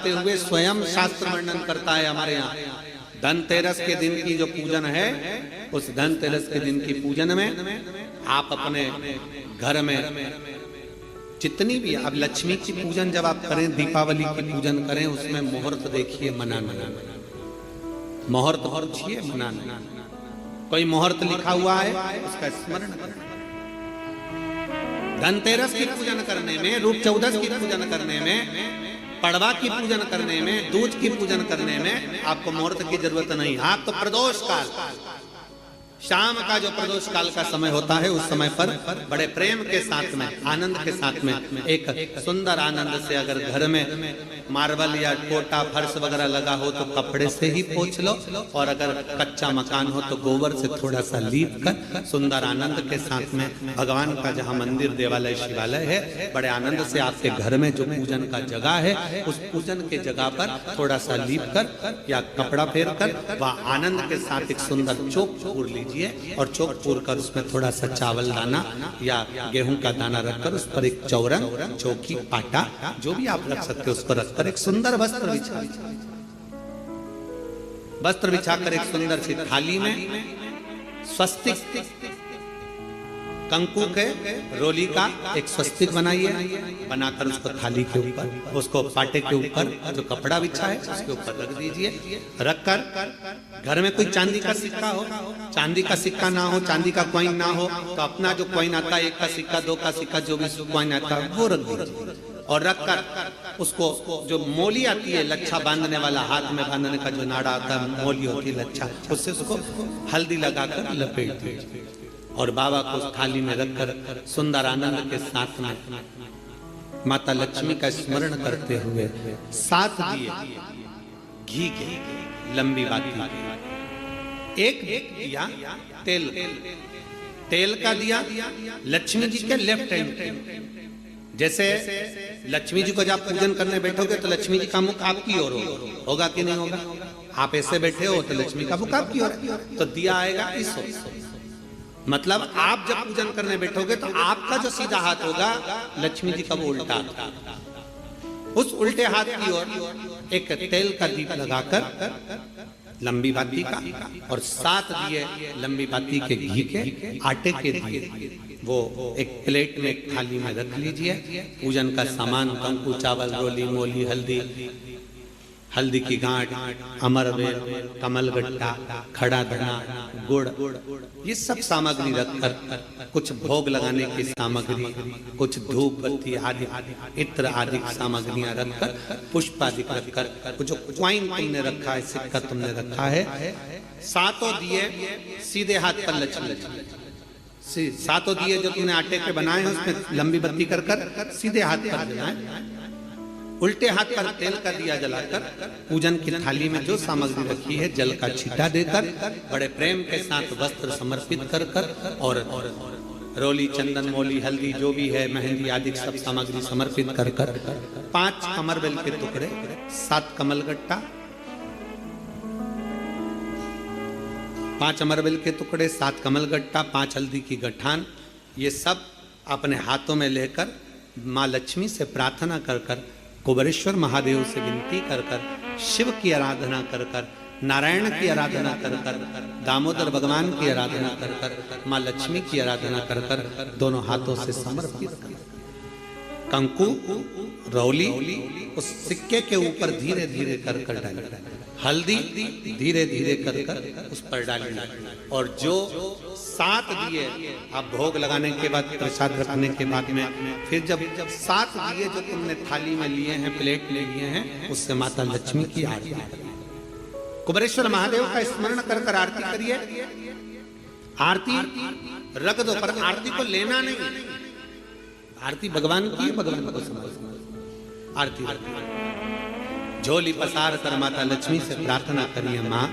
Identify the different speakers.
Speaker 1: बताते हुए स्वयं शास्त्र वर्णन करता है हमारे यहाँ। धनतेरस के दिन की जो पूजन है, उस धनतेरस के दिन की पूजन में आप अपने घर में जितनी भी, अब लक्ष्मी की पूजन जब आप करें, दीपावली की पूजन करें, उसमें मुहूर्त देखिए, मनाना, मुहूर्त पूछिए, मनाना। कोई मुहूर्त लिखा हुआ है उसका स्मरण करें। धनतेरस की पूजन करने में, रूप चौदस की पूजन करने में, पड़वा की पूजन करने में, दूज की पूजन करने में आपको मुहूर्त की जरूरत नहीं। आप तो प्रदोष काल, शाम का जो प्रदोष काल का समय होता है, उस समय पर बड़े प्रेम के साथ में, आनंद के साथ में, एक सुंदर आनंद से अगर घर में मार्बल या कोटा फर्श वगैरह लगा हो तो कपड़े से ही पोंछ लो, और अगर कच्चा मकान हो तो गोबर से थोड़ा सा लीप कर सुंदर आनंद के साथ में भगवान का जहाँ मंदिर, देवालय, शिवालय है, बड़े आनंद से आपके घर में जो पूजन का जगह है, उस पूजन के जगह पर थोड़ा सा लीप कर या कपड़ा फेर कर वह आनंद के साथ एक सुंदर चौक पूर लीजिए, और चौक पूर कर उसमें थोड़ा सा चावल दाना या गेहूं का दाना रखकर उस पर एक चौरंग, चौकी, पाटा, जो भी आप रख सकते हो उसको रखकर एक सुंदर वस्त्र बिछाकर एक सुंदर सी थाली में स्वस्तिक, कंकु के रोली का एक स्वस्तिक बनाइए, बनाकर उसको थाली के ऊपर, उसको पाटे के ऊपर जो कपड़ा बिछा है उसके ऊपर रख दीजिए। रखकर घर में कोई चांदी का सिक्का हो, चांदी का सिक्का ना हो, चांदी का कॉइन ना हो, तो अपना जो कॉइन आता है, 1 का सिक्का, 2 का सिक्का, जो भी कॉइन आता है वो रख दीजिए। और रखकर उसको, जो मोली आती है लच्छा बांधने वाला, हाथ में बांधने का जो नाड़ा आता है, मोली होती है लच्छा, उससे उसको हल्दी लगाकर लपेट दीजिए और बाबा को उस थाली में रखकर सुंदर आनंद के साथ में माता लक्ष्मी का स्मरण करते हुए 7 दिए घी के, लंबी बाती, एक दिया तेल का दिया लक्ष्मी जी के लेफ्ट हैंड। जैसे लक्ष्मी जी को जब पूजन करने बैठोगे तो लक्ष्मी जी का मुख आपकी ओर होगा कि नहीं होगा? आप ऐसे बैठे हो तो लक्ष्मी का मुख आपकी ओर, तो दिया आएगा इस ओर। मतलब आप जब पूजन करने बैठोगे तो आपका जो सीधा हाथ होगा, लक्ष्मी जी का वो उल्टा, उस उल्टे हाथ की ओर एक तेल का दीप लगाकर लंबी बाती का, और 7 दिए लंबी बाती के घी के, आटे के दिए, वो एक प्लेट में, एक थाली में रख लीजिए। पूजन का सामान, कंकु, चावल, रोली, मोली, हल्दी की गांठ, अमरवेल, कमलगट्टा, खड़ा धना, गुड़, ये सब सामग्री रखकर, कुछ भोग लगाने की सामग्री, कुछ धूप बत्ती आदि, इत्र आदि सामग्रियां रखकर, पुष्प आदि रखकर, जो क्वाइन तुमने रखा है, सिक्का तुमने रखा है, 7 दिए सीधे हाथ पर लक्ष्मी, 7 दिए जो तुमने आटे के बनाए हैं उसमें लंबी बत्ती कर सीधे हाथ पर जलाएं। उल्टे हाथ पर तेल का दिया जलाकर पूजन की थाली में जो सामग्री रखी है, जल का छींटा देकर, बड़े प्रेम के साथ वस्त्र समर्पित कर और रोली, चंदन, मोली, हल्दी, जो भी है, मेहंदी आदि सब सामग्री समर्पित कर 5 अमरवेल के टुकड़े, 7 कमलगट्टा, 5 अमरवेल के टुकड़े, 7 कमलगट्टा, 5 हल्दी की गठान, ये सब अपने हाथों में लेकर माँ लक्ष्मी से प्रार्थना कर कुबेरेश्वर महादेव से विनती कर शिव की आराधना कर नारायण की आराधना कर दामोदर भगवान की आराधना कर माँ लक्ष्मी की आराधना कर दोनों हाथों से समर्पित कर कंकु, रौली उस सिक्के के ऊपर धीरे धीरे कर डालें, हल्दी धीरे धीरे कर उस पर डालें, और जो 7 दिए आप भोग लगाने के बाद, प्रसाद रखने के बाद में, फिर जब 7 दिए जो तुमने थाली में लिए हैं, प्लेट में लिए हैं, उससे माता लक्ष्मी की आरती, कुबेरेश्वर महादेव का स्मरण कर आरती करिए। आरती रख दो, पर आरती को लेना नहीं, आरती भगवान की, भगवान को समझ। आरती झोली पसार कर माता लक्ष्मी से प्रार्थना करिए, माँ